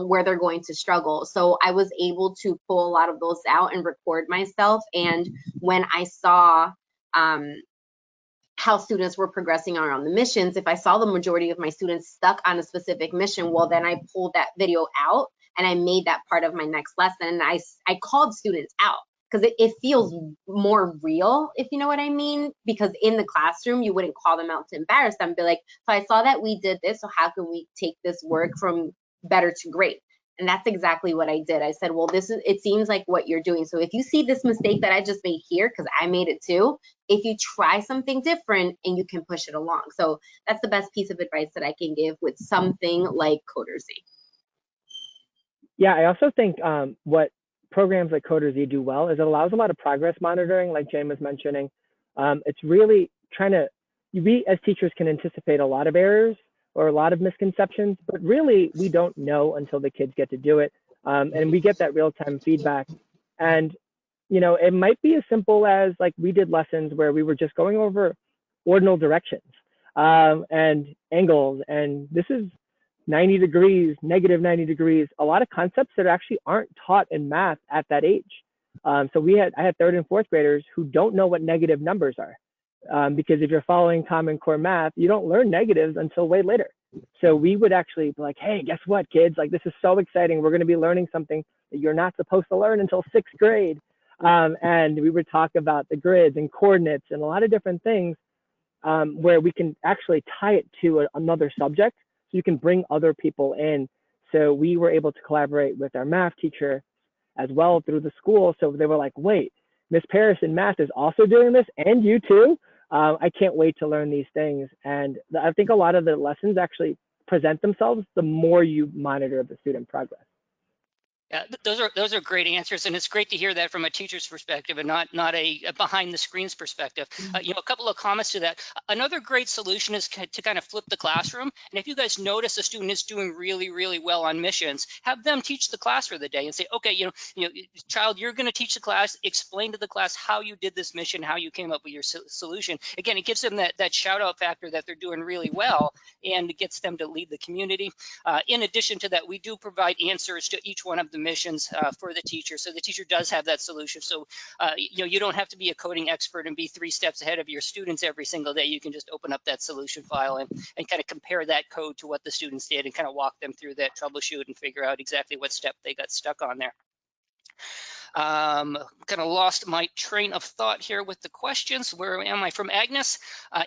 where they're going to struggle. So I was able to pull a lot of those out and record myself. And when I saw how students were progressing around the missions, if I saw the majority of my students stuck on a specific mission, well, then I pulled that video out and I made that part of my next lesson. And I called students out because it feels more real, if you know what I mean, because in the classroom, you wouldn't call them out to embarrass them, be like, so I saw that we did this, so how can we take this work from better to great? And that's exactly what I did. I said, well, it seems like what you're doing. So if you see this mistake that I just made here, because I made it too, if you try something different and you can push it along. So that's the best piece of advice that I can give with something like CoderZ. Yeah, I also think what programs like CoderZ do well is it allows a lot of progress monitoring, like Jane was mentioning. It's really we as teachers can anticipate a lot of errors or a lot of misconceptions, but really we don't know until the kids get to do it. And we get that real-time feedback. And, it might be as simple as like we did lessons where we were just going over ordinal directions and angles. And this is 90 degrees, negative 90 degrees, a lot of concepts that actually aren't taught in math at that age. So I had third and fourth graders who don't know what negative numbers are. Because if you're following Common Core math, you don't learn negatives until way later. So we would actually be like, hey, guess what, kids? Like, this is so exciting. We're going to be learning something that you're not supposed to learn until sixth grade. And we would talk about the grids and coordinates and a lot of different things where we can actually tie it to another subject. So you can bring other people in. So we were able to collaborate with our math teacher as well through the school. So they were like, wait, Miss Paris in math is also doing this, and you too? I can't wait to learn these things. And I think a lot of the lessons actually present themselves the more you monitor the student progress. Yeah, those are great answers, and it's great to hear that from a teacher's perspective and not a behind the screens perspective. A couple of comments to that. Another great solution is to kind of flip the classroom. And if you guys notice a student is doing really, really well on missions, have them teach the class for the day and say, okay, child, you're going to teach the class, explain to the class how you did this mission, how you came up with your solution. Again, it gives them that shout out factor that they're doing really well, and it gets them to lead the community. In addition to that, we do provide answers to each one of the missions for the teacher, so the teacher does have that solution. So you don't have to be a coding expert and be 3 steps ahead of your students every single day. You can just open up that solution file and kind of compare that code to what the students did and kind of walk them through that troubleshoot and figure out exactly what step they got stuck on there. Kind of lost my train of thought here with the questions. Where am I? From Agnes,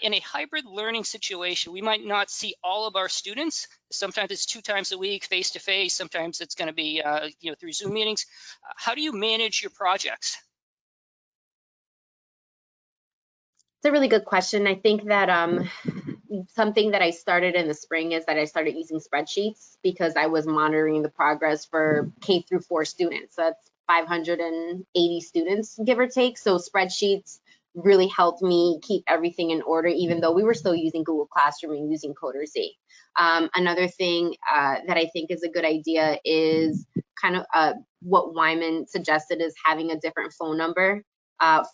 in a hybrid learning situation, we might not see all of our students. Sometimes it's 2 times a week, face-to-face. Sometimes it's going to be through Zoom meetings. How do you manage your projects? It's a really good question. I think that something that I started in the spring is that I started using spreadsheets because I was monitoring the progress for K through 4 students. That's 580 students, give or take. So spreadsheets really helped me keep everything in order, even though we were still using Google Classroom and using CoderZ. Another thing that I think is a good idea is kind of what Wyman suggested, is having a different phone number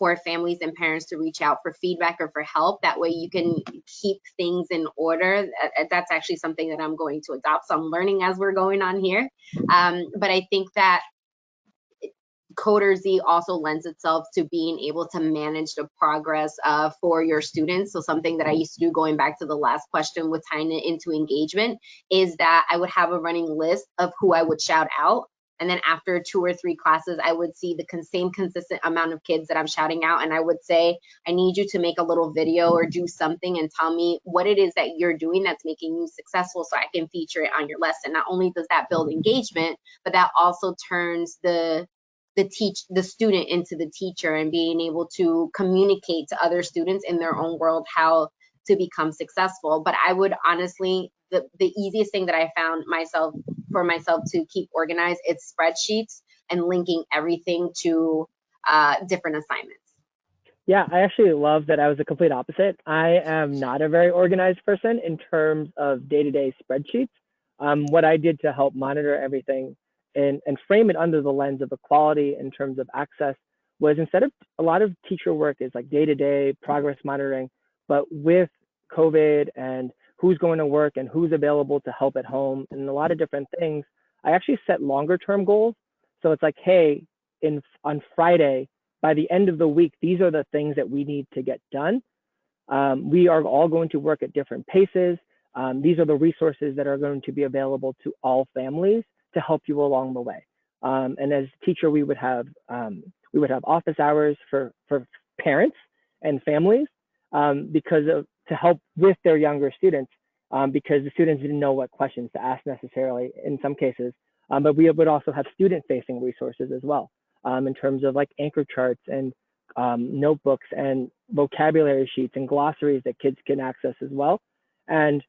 for families and parents to reach out for feedback or for help. That way you can keep things in order. That's actually something that I'm going to adopt. So I'm learning as we're going on here. But I think that CoderZ also lends itself to being able to manage the progress for your students. So something that I used to do, going back to the last question with tying it into engagement, is that I would have a running list of who I would shout out. And then after 2 or 3 classes, I would see the same consistent amount of kids that I'm shouting out. And I would say, I need you to make a little video or do something and tell me what it is that you're doing that's making you successful so I can feature it on your lesson. Not only does that build engagement, but that also turns the student into the teacher, and being able to communicate to other students in their own world how to become successful. But I would honestly, the easiest thing that I found for myself to keep organized, it's spreadsheets and linking everything to different assignments. Yeah, I actually love that I was the complete opposite. I am not a very organized person in terms of day-to-day spreadsheets. What I did to help monitor everything and frame it under the lens of equality in terms of access was, instead of a lot of teacher work is like day-to-day progress monitoring, but with COVID and who's going to work and who's available to help at home and a lot of different things, I actually set longer term goals. So it's like, hey, on Friday, by the end of the week, these are the things that we need to get done. We are all going to work at different paces. These are the resources that are going to be available to all families to help you along the way. And as a teacher, we would have office hours for parents and families to help with their younger students, because the students didn't know what questions to ask necessarily in some cases. But we would also have student-facing resources as well, in terms of like anchor charts and notebooks and vocabulary sheets and glossaries that kids can access as well. And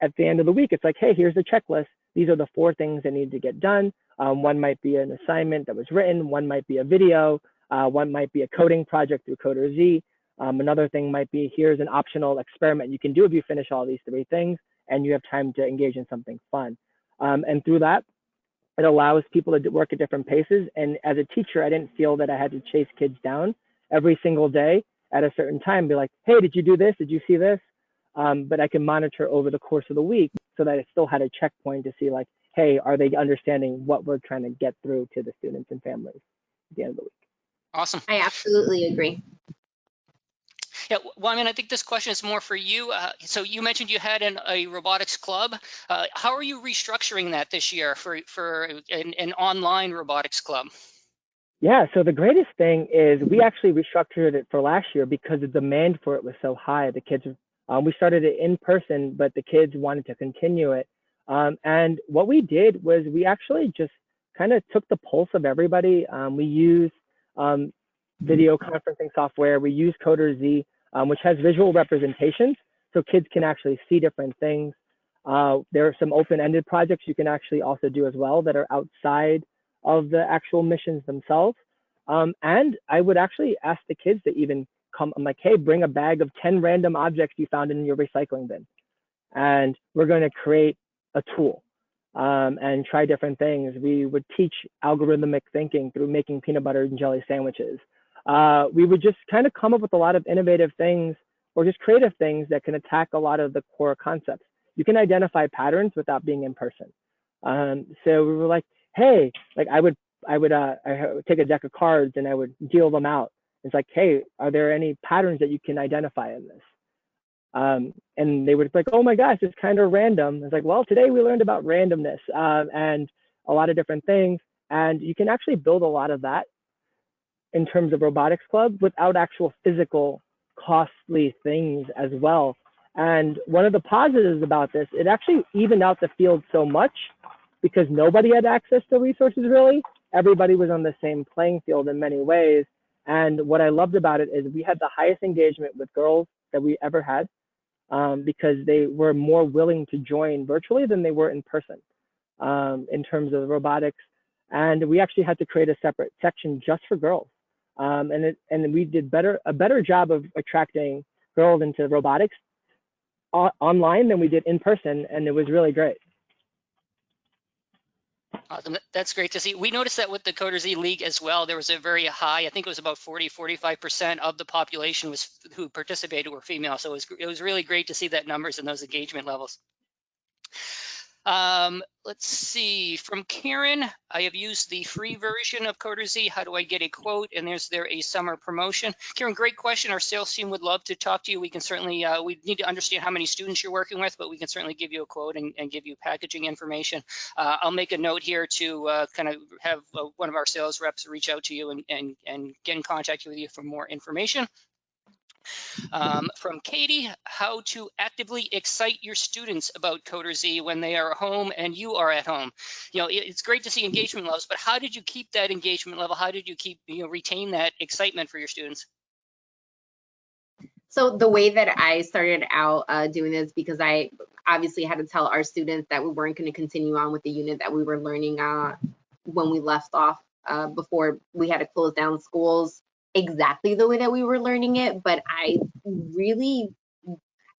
at the end of the week, it's like, hey, here's the checklist. These are the 4 things that need to get done. One might be an assignment that was written. One might be a video. One might be a coding project through CoderZ. Another thing might be, here's an optional experiment you can do if you finish all these 3 things and you have time to engage in something fun. And through that, it allows people to work at different paces. And as a teacher, I didn't feel that I had to chase kids down every single day at a certain time, be like, hey, did you do this? Did you see this? But I can monitor over the course of the week so that I still had a checkpoint to see like, hey, are they understanding what we're trying to get through to the students and families at the end of the week? Awesome. I absolutely agree. Yeah, well, I mean, I think this question is more for you. So you mentioned you had a robotics club. How are you restructuring that this year for an online robotics club? Yeah, so the greatest thing is we actually restructured it for last year because the demand for it was so high. The kids, we started it in person, but the kids wanted to continue it. And what we did was we actually just kind of took the pulse of everybody. We used video conferencing software. We use CoderZ, which has visual representations, so kids can actually see different things. There are some open-ended projects you can actually also do as well that are outside of the actual missions themselves. And I would actually ask the kids to even come. I'm like, hey, bring a bag of 10 random objects you found in your recycling bin, and we're going to create a tool and try different things. We would teach algorithmic thinking through making peanut butter and jelly sandwiches. We would just kind of come up with a lot of innovative things or just creative things that can attack a lot of the core concepts. You can identify patterns without being in person. So we were like, hey, like I would take a deck of cards and I would deal them out. It's like, hey, are there any patterns that you can identify in this? And they would be like, oh my gosh, it's kind of random. It's like, well, today we learned about randomness and a lot of different things. And you can actually build a lot of that in terms of robotics club without actual physical costly things as well. And one of the positives about this, it actually evened out the field so much because nobody had access to resources really. Everybody was on the same playing field in many ways. And what I loved about it is we had the highest engagement with girls that we ever had, because they were more willing to join virtually than they were in person, in terms of robotics. And we actually had to create a separate section just for girls. And we did a better job of attracting girls into robotics online than we did in person, and it was really great. Awesome. That's great to see. We noticed that with the CoderZ League as well, there was a very high, I think it was about 45% of the population who participated were female. So it was really great to see that numbers and those engagement levels. Let's see, from Karen, I have used the free version of CoderZ. How do I get a quote? And is there a summer promotion? Karen, great question. Our sales team would love to talk to you. We can certainly, we need to understand how many students you're working with, but we can certainly give you a quote and give you packaging information. I'll make a note here to kind of have one of our sales reps reach out to you and get in contact with you for more information. From Katie, how to actively excite your students about CoderZ when they are home and you are at home. It's great to see engagement levels, but how did you keep that engagement level? How did you keep, retain that excitement for your students? So the way that I started out doing this, because I obviously had to tell our students that we weren't going to continue on with the unit that we were learning when we left off before we had to close down schools exactly the way that we were learning it, but I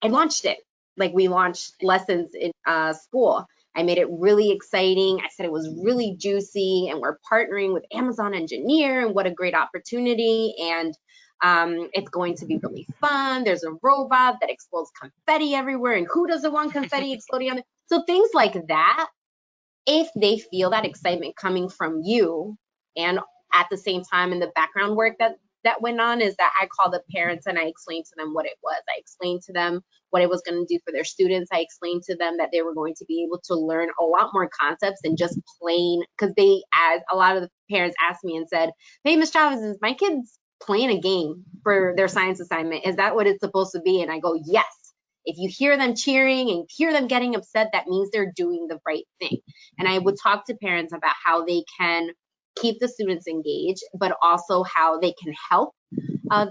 launched it. Like, we launched lessons in school. I made it really exciting. I said it was really juicy, and we're partnering with Amazon Engineer, and what a great opportunity. And it's going to be really fun. There's a robot that explodes confetti everywhere, and who doesn't want confetti exploding on it? So things like that, if they feel that excitement coming from you, and at the same time in the background work that went on, is that I called the parents and I explained to them what it was. I explained to them what it was going to do for their students. I explained to them that they were going to be able to learn a lot more concepts than just plain, because as a lot of the parents asked me and said, hey, Ms. Chavez, is my kids playing a game for their science assignment? Is that what it's supposed to be? And I go, yes. If you hear them cheering and hear them getting upset, that means they're doing the right thing. And I would talk to parents about how they can keep the students engaged, but also how they can help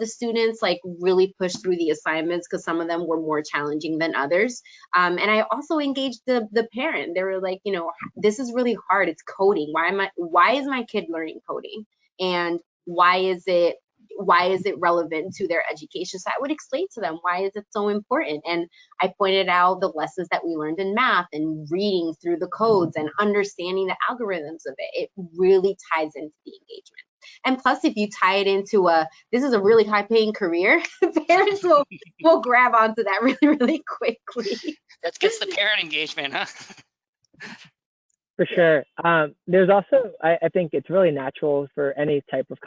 the students like really push through the assignments, because some of them were more challenging than others. And I also engaged the parent. They were like, this is really hard. It's coding. Why is my kid learning coding? And why is it relevant to their education? So I would explain to them, why is it so important? And I pointed out the lessons that we learned in math and reading through the codes and understanding the algorithms of it. It really ties into the engagement. And plus, if you tie it into this is a really high paying career, parents will grab onto that really, really quickly. That gets the parent engagement, huh? For sure. There's also, I think it's really natural for any type of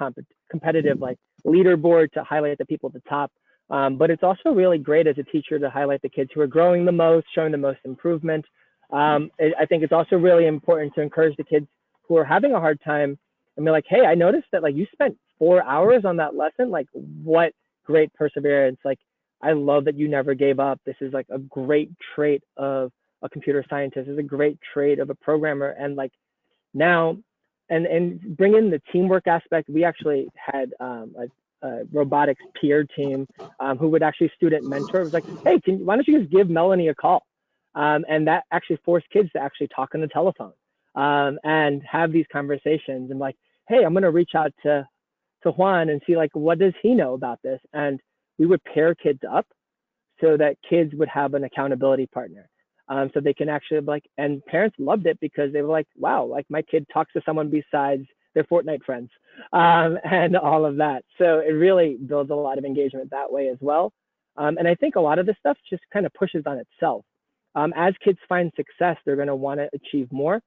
competitive like leaderboard to highlight the people at the top. But it's also really great as a teacher to highlight the kids who are growing the most, showing the most improvement. I think it's also really important to encourage the kids who are having a hard time and be like, hey, I noticed that like you spent 4 hours on that lesson. Like, what great perseverance. Like, I love that you never gave up. This is like a great trait of a computer scientist, is a great trait of a programmer. And like now, and bring in the teamwork aspect. We actually had a robotics peer team who would actually student mentor. It was like, hey, why don't you just give Melanie a call? And that actually forced kids to actually talk on the telephone and have these conversations. And like, hey, I'm going to reach out to Juan and see like, what does he know about this? And we would pair kids up so that kids would have an accountability partner. So they can actually like, and parents loved it because they were like, wow, like my kid talks to someone besides their Fortnite friends and all of that. So it really builds a lot of engagement that way as well. And I think a lot of this stuff just kind of pushes on itself. As kids find success, they're going to want to achieve more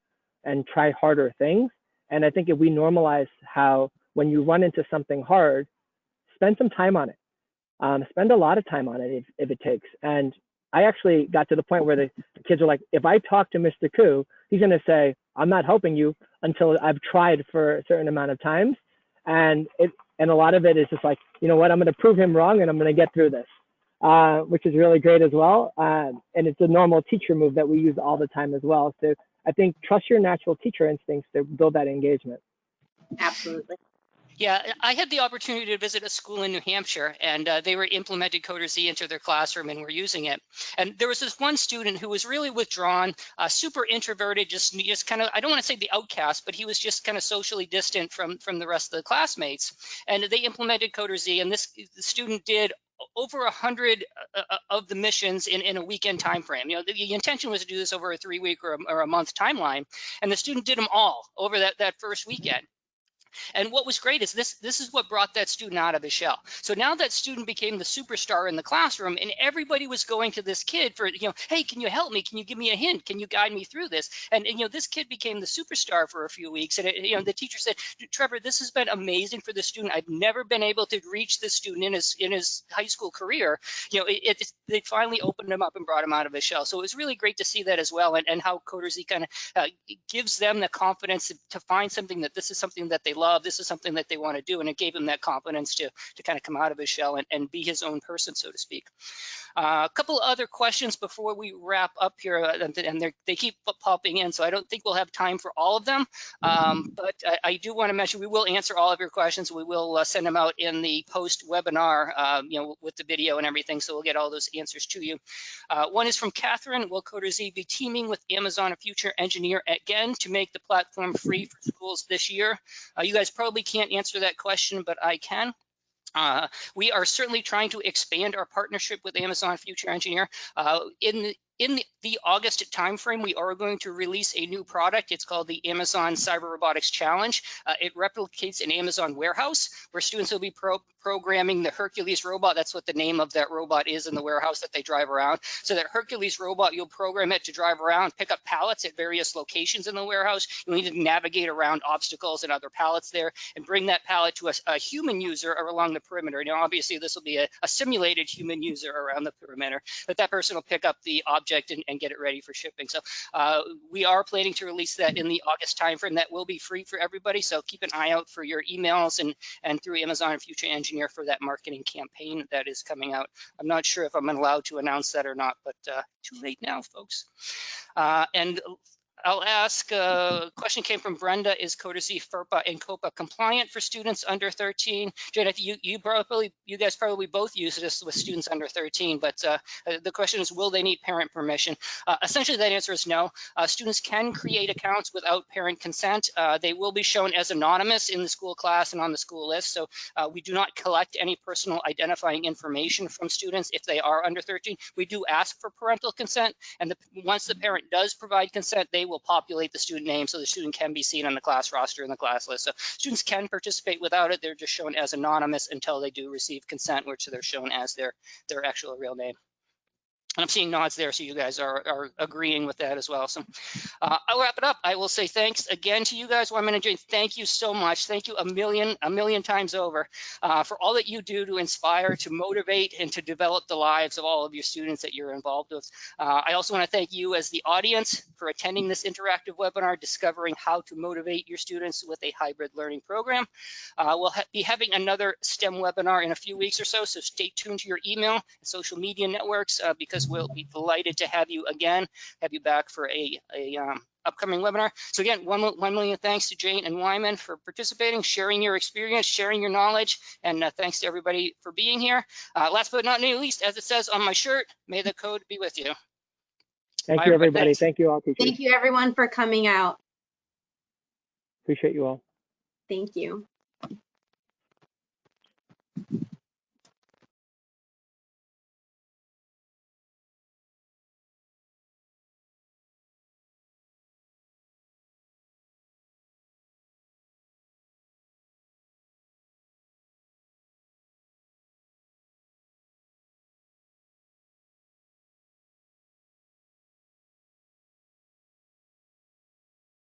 and try harder things. And I think if we normalize how when you run into something hard, spend some time on it. Spend a lot of time on it if it takes. And I actually got to the point where the kids are like, if I talk to Mr. Koo, he's going to say, I'm not helping you until I've tried for a certain amount of times. And And a lot of it is just like, you know what, I'm going to prove him wrong and I'm going to get through this, which is really great as well. And it's a normal teacher move that we use all the time as well. So I think trust your natural teacher instincts to build that engagement. Absolutely. Yeah, I had the opportunity to visit a school in New Hampshire, and they were implemented CoderZ into their classroom and were using it. And there was this one student who was really withdrawn, super introverted, just kind of, I don't want to say the outcast, but he was just kind of socially distant from the rest of the classmates. And they implemented CoderZ, and the student did over 100 of the missions in a weekend time frame. You know, the intention was to do this over a 3-week or a month timeline, and the student did them all over that first weekend. And what was great is this is what brought that student out of his shell. So now that student became the superstar in the classroom, and everybody was going to this kid for, you know, hey, can you help me? Can you give me a hint? Can you guide me through this? And you know, this kid became the superstar for a few weeks. And you know, the teacher said, Trevor, this has been amazing for the student. I've never been able to reach this student in his high school career. You know, they finally opened him up and brought him out of his shell. So it was really great to see that as well, and how CoderZ kind of gives them the confidence to find something that this is something that they love. This is something that they want to do, and it gave him that confidence to kind of come out of his shell and be his own person, so to speak. A couple other questions before we wrap up here, and they keep popping in, so I don't think we'll have time for all of them. But I do want to mention we will answer all of your questions. We will send them out in the post-webinar, you know, with the video and everything, so we'll get all those answers to you. One is from Catherine. Will CoderZ be teaming with Amazon Future Engineer again to make the platform free for schools this year? You guys probably can't answer that question, but I can. We are certainly trying to expand our partnership with Amazon Future Engineer. In the August timeframe, we are going to release a new product. It's called the Amazon Cyber Robotics Challenge. It replicates an Amazon warehouse where students will be programming the Hercules robot. That's what the name of that robot is in the warehouse that they drive around. So that Hercules robot, you'll program it to drive around, pick up pallets at various locations in the warehouse. You'll need to navigate around obstacles and other pallets there and bring that pallet to a human user along the perimeter. Now, obviously, this will be a simulated human user around the perimeter, but that person will pick up the object and get it ready for shipping. So we are planning to release that in the August timeframe. That will be free for everybody. So keep an eye out for your emails and through Amazon Future Engineer for that marketing campaign that is coming out. I'm not sure if I'm allowed to announce that or not, but too late now, folks. And I'll ask, a question came from Brenda, is CoderZ, FERPA, and COPA compliant for students under 13? Jade, I think you guys probably both use this with students under 13, but the question is, will they need parent permission? Essentially, that answer is no. Students can create accounts without parent consent. They will be shown as anonymous in the school class and on the school list, so we do not collect any personal identifying information from students if they are under 13. We do ask for parental consent, and once the parent does provide consent, they will populate the student name so the student can be seen on the class roster and the class list. So students can participate without it. They're just shown as anonymous until they do receive consent, which they're shown as their actual real name. And I'm seeing nods there, so you guys are agreeing with that as well. So I'll wrap it up. I will say thanks again to you guys. Wyman and Jane, thank you so much. Thank you a million times over for all that you do to inspire, to motivate, and to develop the lives of all of your students that you're involved with. I also want to thank you as the audience for attending this interactive webinar, discovering how to motivate your students with a hybrid learning program. We'll be having another STEM webinar in a few weeks or so stay tuned to your email and social media networks because we'll be delighted to have you again, have you back for a upcoming webinar. So again, 1 million thanks to Jane and Wyman for participating, sharing your experience, sharing your knowledge, and thanks to everybody for being here. Last but not least, as it says on my shirt, may the code be with you. Thank you, everybody. Thank you all, teachers. Thank you, everyone, for coming out. Appreciate you all. Thank you.